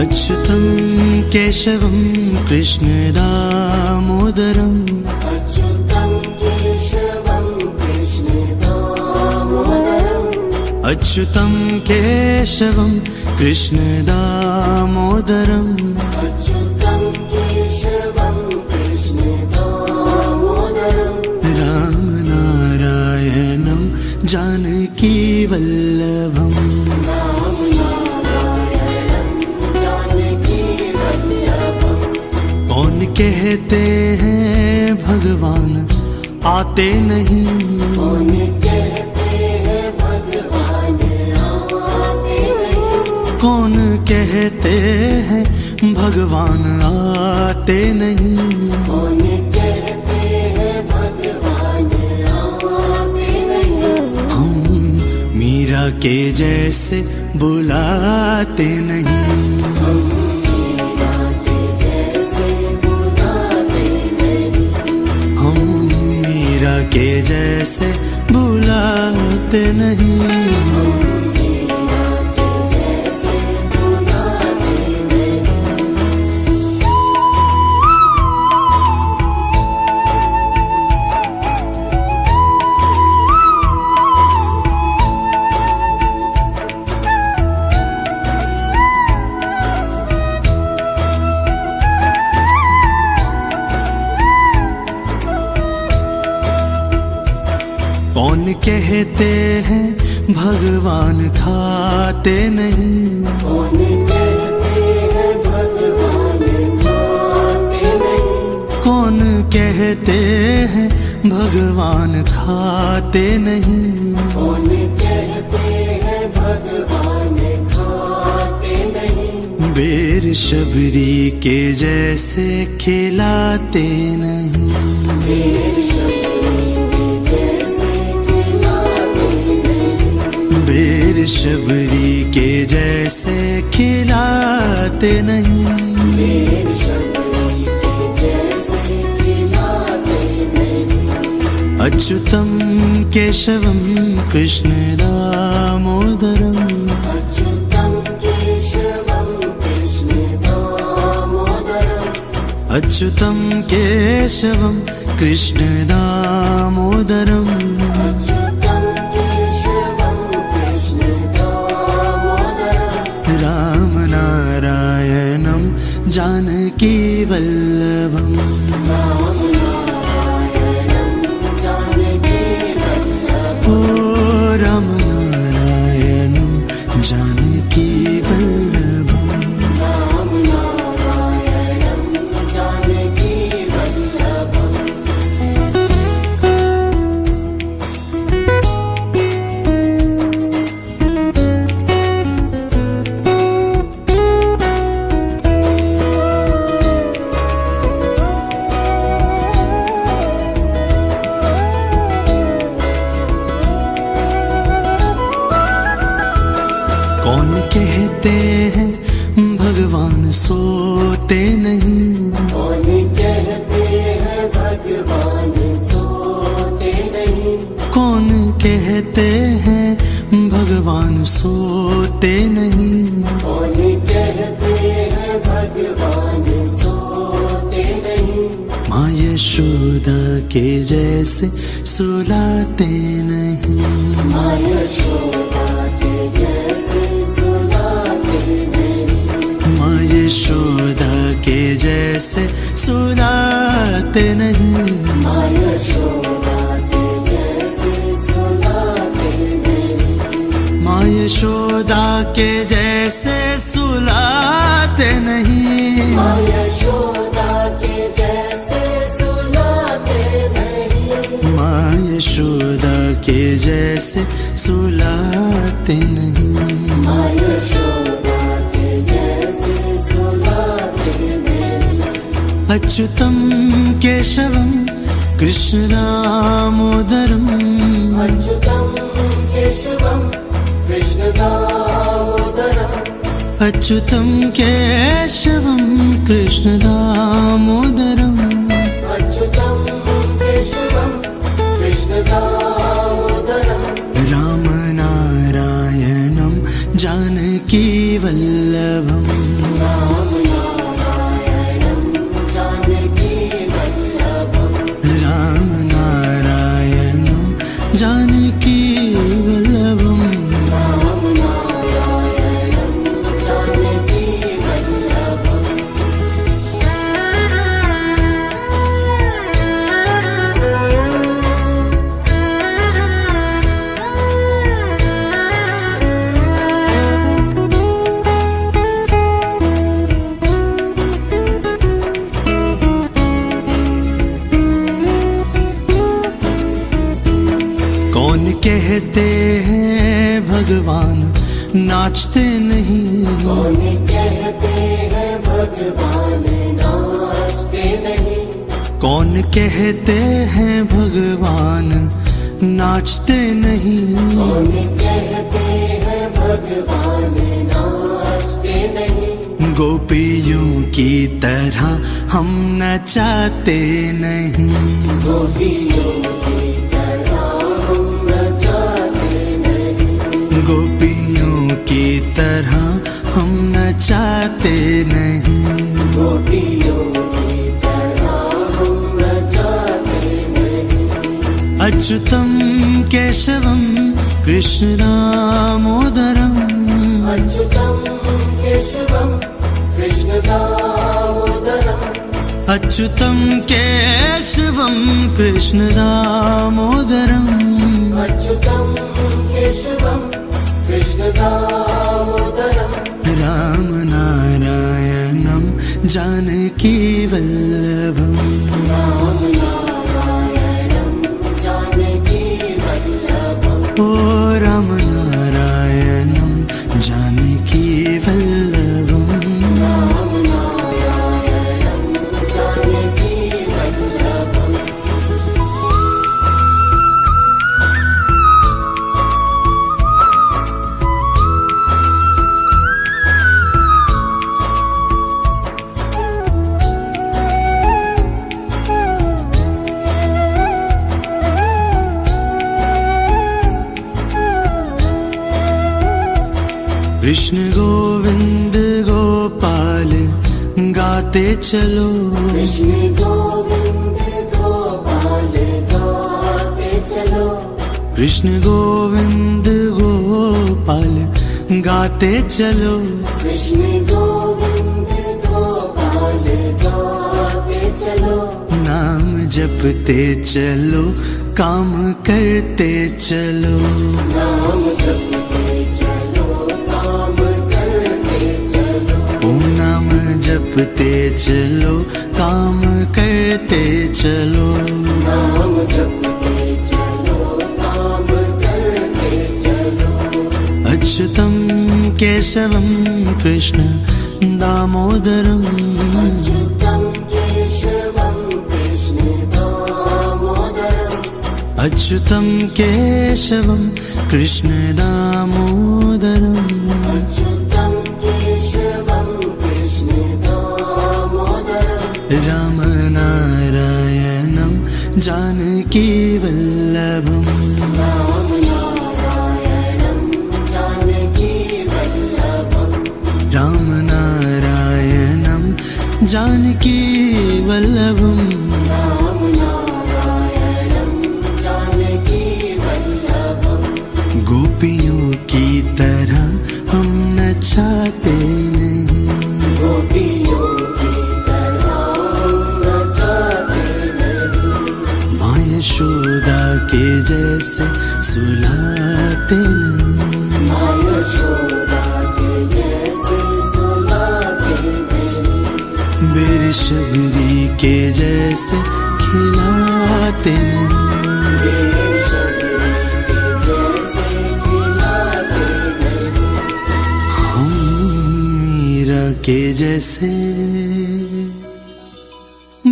अच्युतं केशवं कृष्णदामोदरम् अच्युतं केशवं कृष्णदामोदरम् अच्युतं केशवं कृष्णदामोदरम् अच्युतं केशवं कृष्णदामोदरम् रामनारायणं जानकीवल्लभम् कौन कहते हैं भगवान आते नहीं, कौन कहते हैं भगवान आते नहीं, कौन कहते हैं भगवान आते नहीं, कौन कहते हैं भगवान आते नहीं। हम मीरा के जैसे बुलाते नहीं, के जैसे बुलाते नहीं। कौन कहते हैं भगवान खाते नहीं, कौन कहते हैं भगवान खाते नहीं, कौन कहते हैं भगवान खाते नहीं, कौन कहते हैं भगवान खाते नहीं। बेर शबरी के जैसे खिलाते नहीं, बेर बेर शबरी के जैसे खिलाते नहीं, बेर शबरी के जैसे खिलाते नहीं। अच्युतं केशवं कृष्णदामोदरम् अच्युतं केशवं कृष्णदामोदरम् अच्युतं केशवं कृष्णदामोदरम् अच्युतं केशवं कृष्णदामोदरम् रामनारायणं जानकीवल्लभम् ओ रामनारायणं जानकीवल्लभम् कौन कहते हैं भगवान सोते नहीं, कौन कहते हैं भगवान सोते नहीं, कौन कहते हैं भगवान सोते नहीं, कौन कहते हैं भगवान सोते नहीं। माँ यशोदा के जैसे सुलाते नहीं, माँ यशोदा के जैसे सुलाते नहीं, माँ यशोदा के जैसे सुलाते नहीं, माँ यशोदा के जैसे सुलाते नहीं, माँ यशोदा के जैसे सुलाते नहीं, माँ यशोदा के जैसे सुलाते नहीं, माँ यशोदा के जैसे सुलाते नहीं। माँ यशोदा के जैसे सुलाते नहीं। अच्युतं केशवं कृष्णदामोदरम् अच्युतं केशवं कृष्णदामोदरम् अच्युतं केशवं कृष्णदामोदरम् अच्युतं केशवं कृष्णदामोदरम् रामनारायणं जानकीवल्लभम् राम नारायणं जानकी वल्लभम् राम नारायणं जानकी वल्लभम् राम नारायणं जानकी वल्लभम् कौन कहते हैं भगवान नाचते नहीं, कौन कहते हैं भगवान नाचते नहीं, कौन कहते हैं भगवान नाचते नहीं। कौन कहते हैं भगवान नाचते नहीं, गोपियों की तरह हम नचाते नहीं, गोपियों की तरह हम नचाते नहीं, गोपियों की तरह हम नचाते नहीं। गोपियों की तरह हम नचाते नहीं। अच्युतं केशवं कृष्ण दामोदरम्, अच्युतं केशवं कृष्ण दामोदरम्, अच्युतं केशवं कृष्ण दामोदरम्, अच्युतं केशवं कृष्ण दामोदरम् राम नारायणं जानकी वल्लभम् राम नारायणं जानकी वल्लभम् ओ राम नारायणं जानकी वल्लभम् राम नारायणं जानकी वल्लभम् कृष्ण गोविंद गोपाल गाते चलो, कृष्ण गोविंद गोपाल गाते चलो, कृष्ण गोविंद गोपाल गाते चलो। कृष्ण गोविंद गोपाल गाते चलो, नाम जपते चलो काम करते चलो, नाम जपते चलो काम करते चलो, ओ नाम जपते चलो काम करते चलो। नाम जपते चलो काम करते चलो। अच्युतं केशवं कृष्ण दामोदरम्, अच्युतं केशवं कृष्ण दामोदरम्, अच्युतं केशवं कृष्ण दामोदरम् अच्युतं केशवं कृष्ण दामोदरम् राम नारायणं जानकी वल्लभम् राम नारायणं जानकी वल्लभम् राम नारायणं जानकी वल्लभम् राम नारायणं जानकी वल्लभम् गोपियों की तरह हम नचाते नहीं, गोपियों की तरह हम नचाते नहीं, माँ यशोदा के जैसे सुलाते नहीं, माँ यशोदा के जैसे सुलाते नहीं, बेर शबरी के जैसे खिलाते नहीं, बेर शबरी के जैसे खिलाते नहीं, हम मीरा के जैसे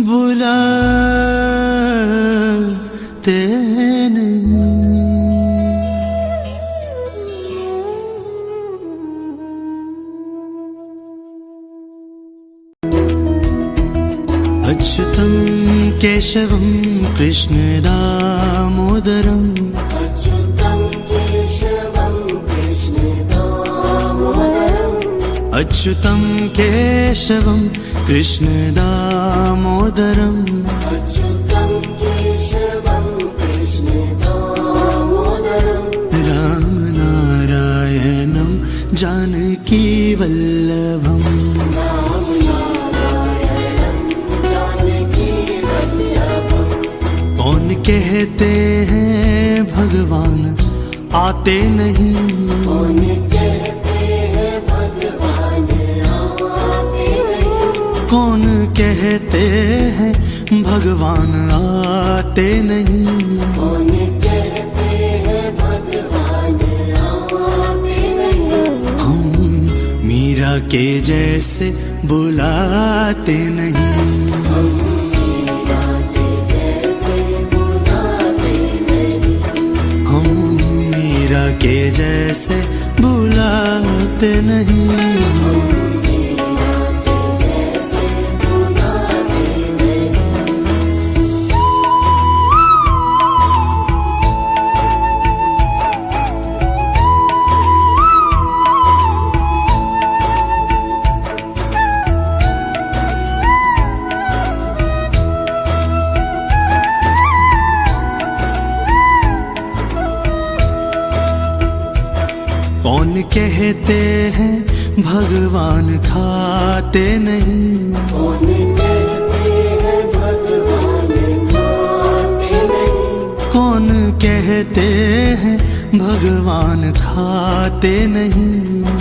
बुलाते नहीं। अच्युतं केशवं कृष्ण दामोदरम्, अच्युतं केशवं कृष्ण दामोदरम्, अच्युतं केशवं कृष्णदामोदरम् अच्युतं केशवं कृष्णदामोदरं रामनारायणं जानकीवल्लभम् रामनारायणं जानकीवल्लभम् कौन कहते हैं भगवान आते नहीं, कौन कहते हैं भगवान आते नहीं, कौन कहते हैं भगवान आते नहीं। कौन कहते हैं भगवान आते नहीं, हम मीरा के जैसे बुलाते नहीं, हम मीरा के जैसे बुलाते नहीं, हम मीरा के जैसे बुलाते नहीं। मीरा के जैसे बुलाते नहीं। कौन कहते हैं भगवान खाते नहीं, कौन कहते हैं भगवान खाते नहीं, कौन कहते हैं भगवान खाते नहीं।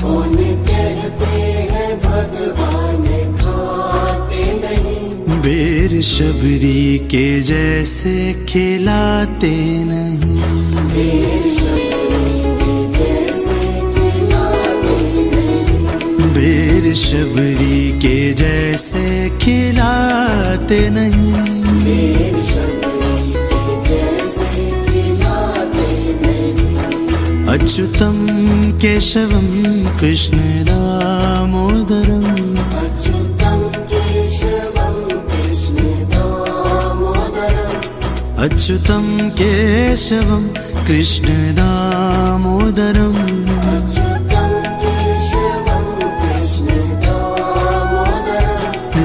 कौन कहते हैं भगवान खाते नहीं, बेर शबरी के जैसे खिलाते नहीं, बेर शबरी के जैसे खिलाते नहीं, बेर शबरी के जैसे खिलाते नहीं। बेर शबरी के जैसे खिलाते नहीं। अच्युतं केशवं कृष्णदामोदरम् अच्युतं केशवं कृष्णदामोदरम् अच्युतं केशवं कृष्णदामोदरम् अच्युतं केशवं कृष्णदामोदरम्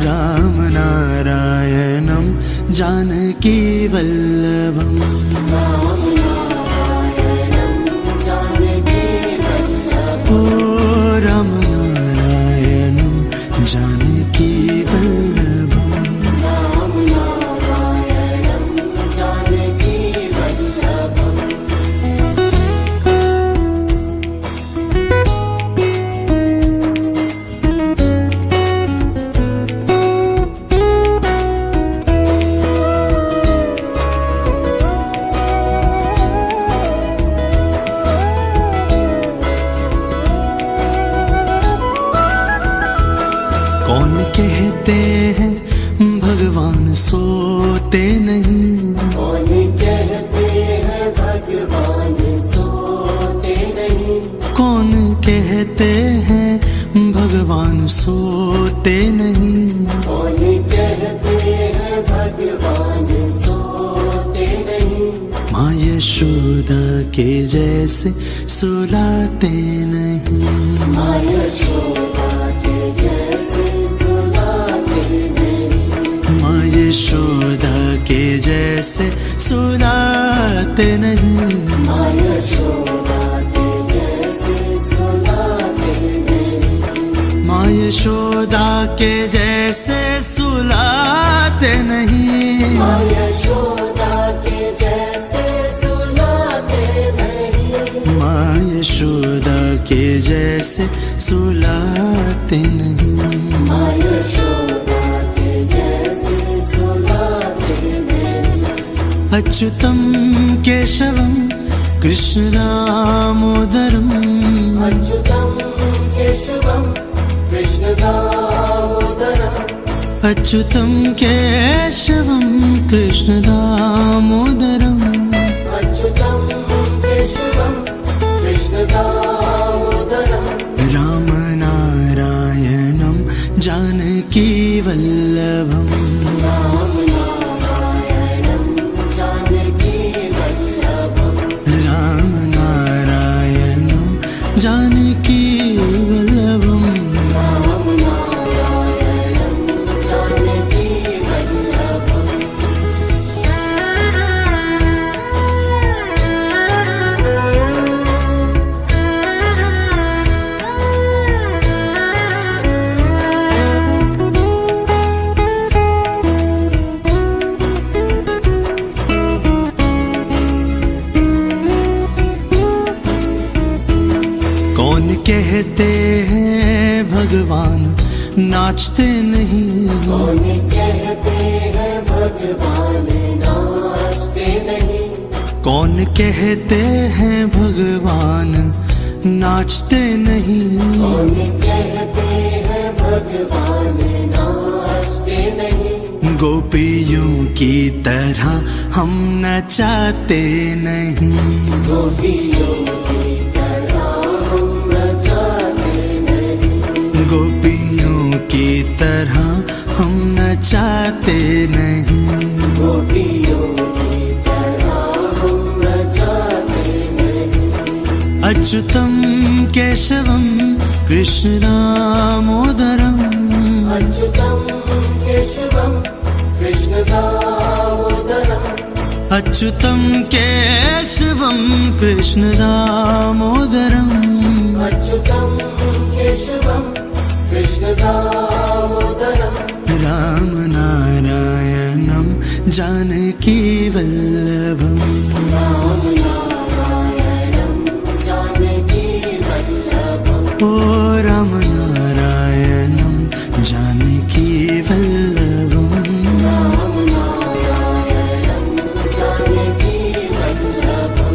रामनारायणं जानकीवल्लभम् रामनारायणं जानकीवल्लभम् ओ रामनारायणं जानकीवल्लभम् रामनारायणं जानकीवल्लभम् कौन कहते हैं भगवान सोते नहीं, कौन कहते हैं भगवान सोते नहीं, कौन कहते हैं भगवान सोते नहीं। कौन कहते हैं भगवान सोते नहीं, माँ यशोदा के जैसे सुलाते नहीं, माँ यशोदा के जैसे सुलाते नहीं, माँ यशोदा के जैसे सुलाते नहीं। माँ यशोदा के जैसे सुलाते नहीं, माँ यशोदा के जैसे सुलाते नहीं। माँ यशोदा के जैसे सुलाते नहीं, माँ यशोदा के जैसे सुलाते नहीं। माँ यशोदा के जैसे सुलाते नहीं। अच्युतं केशवं कृष्णदामोदरम् अच्युतं केशवं कृष्णदामोदरम् अच्युतं केशवं कृष्णदामोदरम् अच्युतं केशवं कृष्णदामोदरम् रामनारायणं जानकीवल्लभम् रामनारायणं जानकीवल्लभम् रामनारायणं जानकीवल्लभम् कहते हैं भगवान नाचते नहीं, कौन कहते हैं भगवान नाचते नहीं, कौन कहते हैं भगवान नाचते नहीं, कौन कहते हैं भगवान नाचते नहीं, गोपियों की तरह हम नचाते नहीं, गोपियों की तरह हम नचाते नहीं, गोपियों की तरह हम नचाते नहीं, गोपियों की तरह हम नचाते नहीं, अच्युतम केशवम कृष्ण दामोदरम, अच्युतम केशवम कृष्ण दामोदरम, अच्युतम केशवम कृष्ण दामोदरम, अच्युतम केशवम कृष्ण दामोदरम, राम नारायणम जानकी वल्लभम, राम नारायणं जानकी वल्लभम, ओ राम नारायणम जानकी वल्लभम, राम नारायणं जानकी वल्लभम,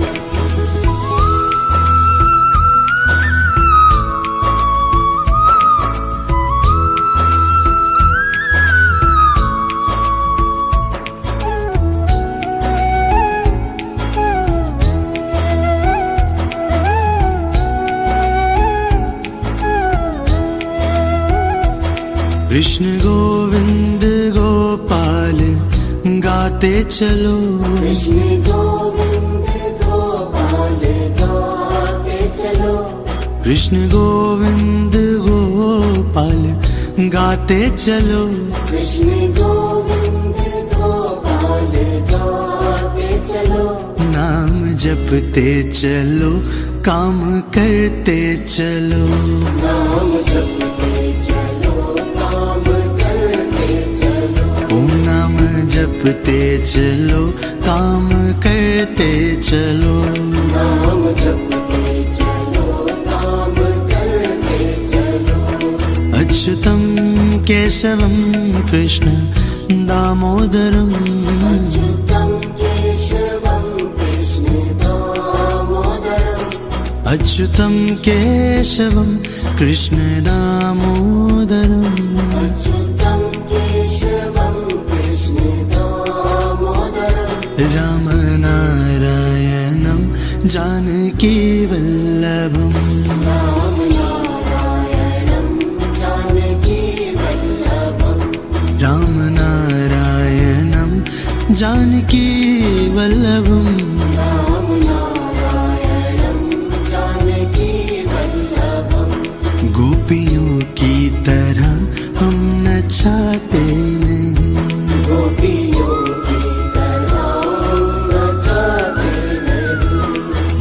कृष्ण गोविंद गोपाल गाते चलो, कृष्ण गोविंद गोपाल गाते चलो, कृष्ण गोविंद गोपाल गाते चलो, कृष्ण गोविंद गोपाल गाते चलो, नाम जपते चलो काम करते चलो, नाम जपते चलो काम करते चलो, ओ नाम जपते चलो काम करते चलो, नाम जपते चलो काम करते चलो, अच्युतम केशवम कृष्ण दामोदरम, अच्युतं केशवं कृष्ण दामोदरम, अच्युतम केशवम कृष्ण दामोदरम, अच्युतं केशवं कृष्ण दामोदरम, राम नारायणम जानकी वल्लभम, राम नारायणं जानकी वल्लभम, राम नारायणम जानकी वल्लभम, राम नारायणं जानकी वल्लभम, गोपियों की तरह हम नचाते नहीं, गोपियों की तरह हम नचाते नहीं,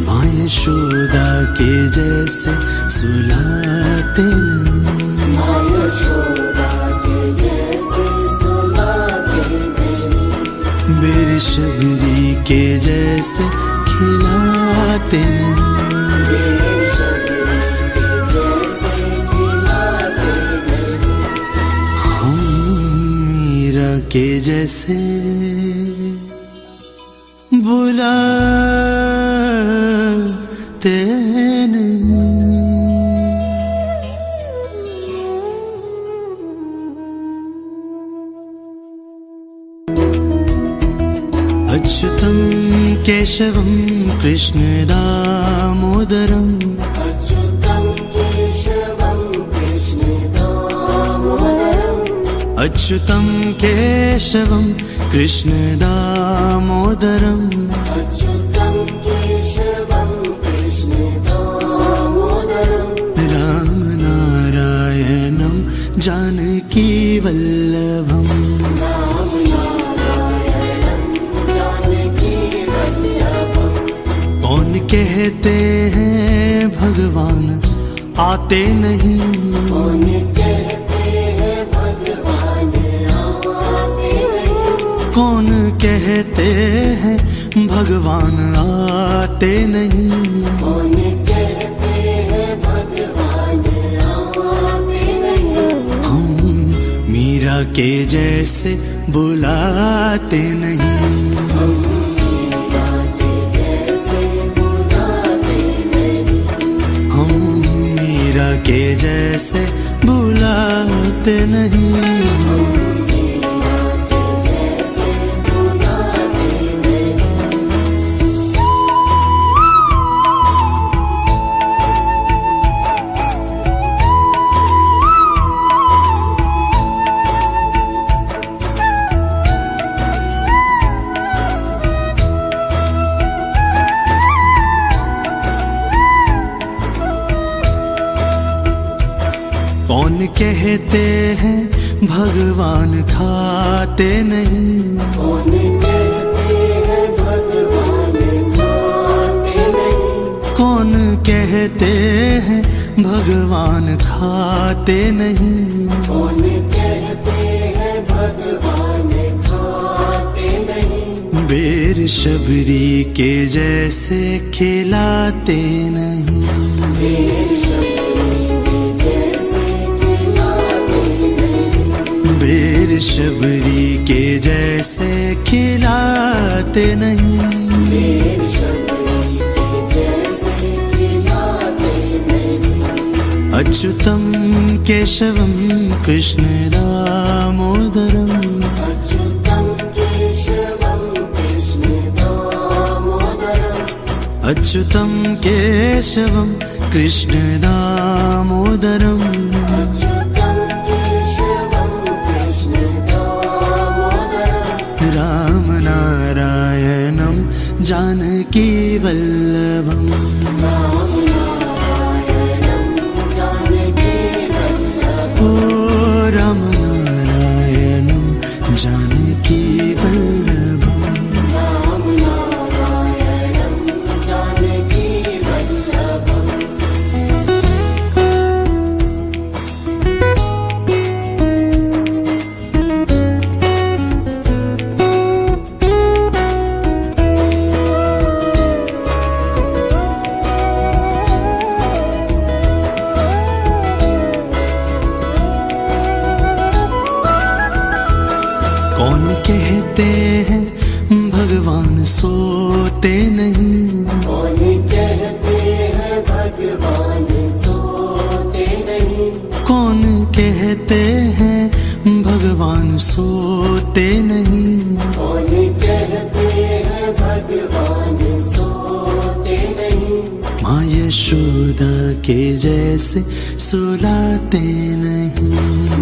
माँ यशोदा के जैसे सुलाते नहीं, माँ यशोदा के जैसे सुलाते नहीं, मेरी शबरी के जैसे खिलाते नहीं, मेरी शबरी के जैसे खिलाते नहीं, हम मीरा के जैसे बुलाते नहीं। अच्युतं केशवं कृष्ण दामोदरम्, अच्युतं केशवं कृष्ण दामोदरम, अच्युतं केशवं कृष्ण दामोदरम्, अच्युतं केशवं कृष्ण दामोदरम, राम नारायणं जानकी वल्लभम्, राम नारायणं जानकी वल्लभम, कौन कहते हैं भगवान आते नहीं, कौन कहते हैं भगवान आते नहीं, कौन कहते हैं भगवान आते नहीं, कौन कहते हैं भगवान मीरा के जैसे बुलाते नहीं, मीरा के जैसे बुलाते नहीं, हम मीरा के जैसे बुलाते नहीं। मीरा के जैसे बुलाते नहीं। कौन कहते हैं भगवान खाते नहीं, कौन कहते हैं भगवान खाते नहीं, कौन कहते हैं भगवान खाते नहीं। कौन कहते हैं भगवान खाते नहीं, बेर शबरी के जैसे खिलाते नहीं, बेर शबरी के जैसे खिलाते नहीं, बेर शबरी के जैसे खिलाते नहीं। बेर शबरी के जैसे खिलाते नहीं। अच्युतम केशवम कृष्ण दामोदरम, अच्युतं केशवं कृष्ण दामोदरम्, अच्युतम केशवम कृष्ण दामोदरम। अच्युतं केशवं कृष्ण दामोदरम्, राम नारायणं जानकी वल्लभम, राम नारायणं जानकी वल्लभम्, ओ राम नारायणं जानकी वल्लभम। राम नारायणं जानकी वल्लभम्। कौन कहते हैं भगवान सोते नहीं, कौन कहते हैं भगवान सोते नहीं, कौन कहते हैं भगवान सोते नहीं। कौन कहते हैं भगवान सोते नहीं, माँ यशोदा के जैसे सुलाते नहीं,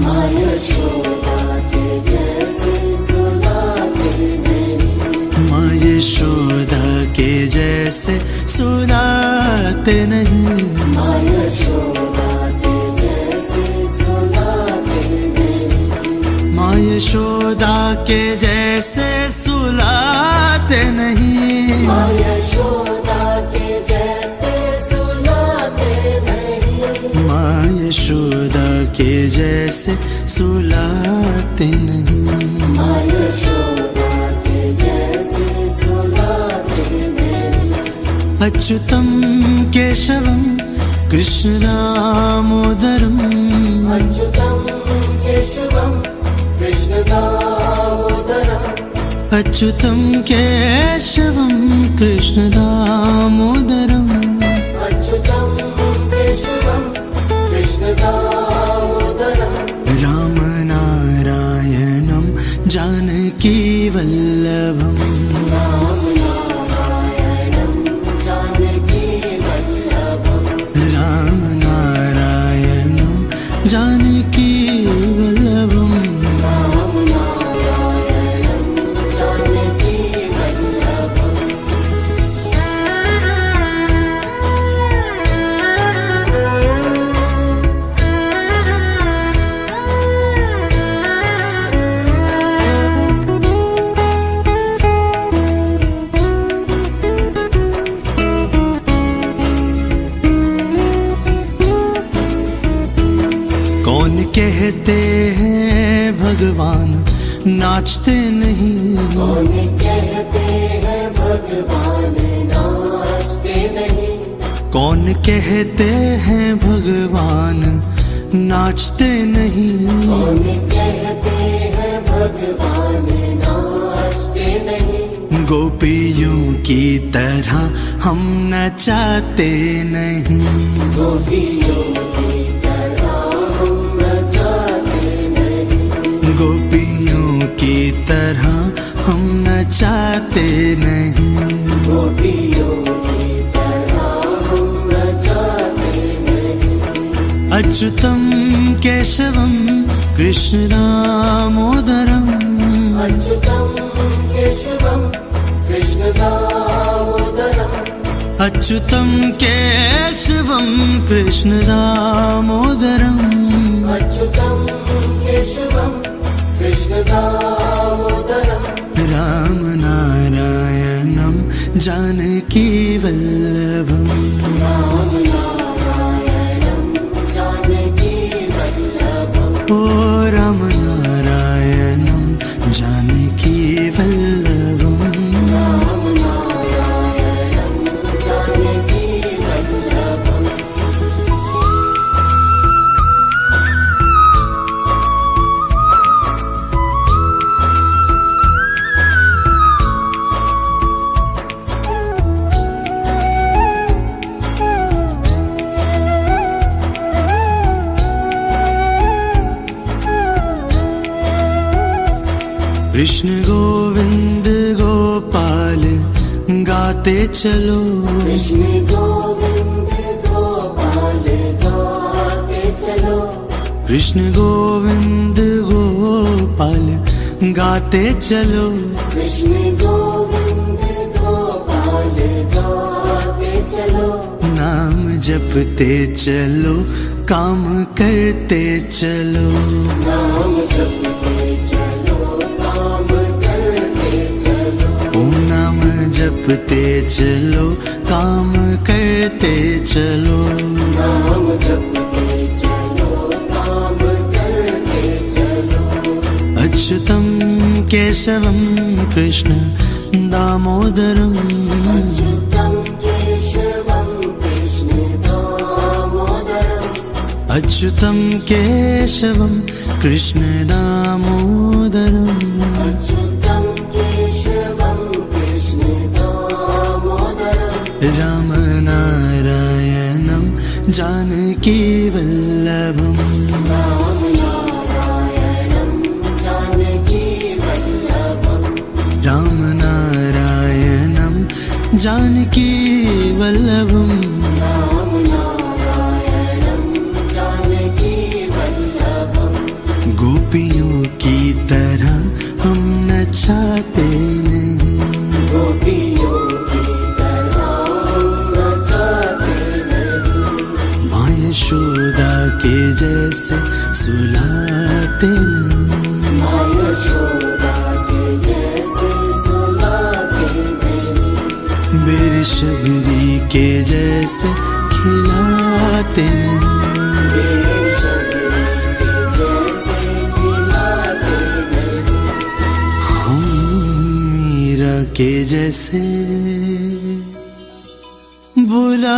माँ यशोदा के जैसे सुलाते नहीं, माँ यशोदा के जैसे सुलाते नहीं। माँ यशोदा के जैसे सुलाते नहीं, माँ यशोदा के जैसे सुलाते नहीं। माँ यशोदा के जैसे सुलाते नहीं, माँ यशोदा के जैसे सुलाते नहीं। माँ यशोदा के जैसे सुलाते नहीं। अच्युतम केशवम कृष्ण दामोदरम, अच्युतं केशवं कृष्ण दामोदरम्, अच्युतम केशवम कृष्ण दामोदरम। अच्युतं केशवं कृष्ण दामोदरम्, राम नारायणं जानकी वल्लभम, राम नारायणं जानकी वल्लभम्, राम नारायणं जानकी वल्लभम। राम नारायणं जानकी वल्लभम्। कौन कहते हैं भगवान नाचते नहीं, कौन कहते हैं भगवान नाचते नहीं, कौन कहते हैं भगवान नाचते नहीं। कौन कहते हैं भगवान नाचते नहीं। गोपियों की तरह हम नचाते नहीं। गोपियों की तरह हम नचाते नहीं। गोपियों की तरह हम नचाते नहीं। गोपियों की तरह हम नचाते नहीं। अच्युतम केशवम कृष्ण दामोदरम। अच्युतम केशवम कृष्ण दामोदरम। अच्युतम केशवम कृष्ण दामोदरम। अच्युतम केशवम कृष्ण दामोदरम। राम नारायणम जानकी वल्लभम। राम नारायणं जानकी वल्लभम्। ओ राम नारायणम जानकी वल्लभम। राम नारायणं जानकी वल्लभम्। कृष्ण गोविंद गोपाल गाते चलो। कृष्ण गोविंद गोपाल गाते चलो। कृष्ण गोविंद गोपाल गाते चलो। कृष्ण गोविंद गोपाल गाते चलो। नाम जपते चलो काम करते चलो। नाम जपते चलो काम करते चलो। ओ नाम जपते चलो काम करते चलो। नाम जपते चलो काम करते चलो। अच्युतम केशवम कृष्ण दामोदरम। अच्युतं केशवं कृष्ण दामोदरम्। अच्युतम केशवम कृष्ण दामोदरम। अच्युतं केशवं कृष्ण दामोदरम्। राम नारायणम जानकी वल्लभम। राम नारायणं जानकी वल्लभम्। राम नारायणम जानकी वल्लभम। राम नारायणं जानकी वल्लभम्। गोपियों की तरह हम नचाते नहीं। गोपियों की तरह हम नचाते नहीं। माँ यशोदा के जैसे सुलाते नहीं। माँ यशोदा के जैसे सुलाते नहीं। मेरी शबरी के जैसे खिलाते नहीं। मेरी शबरी के जैसे खिलाते नहीं। हम मीरा के जैसे बुला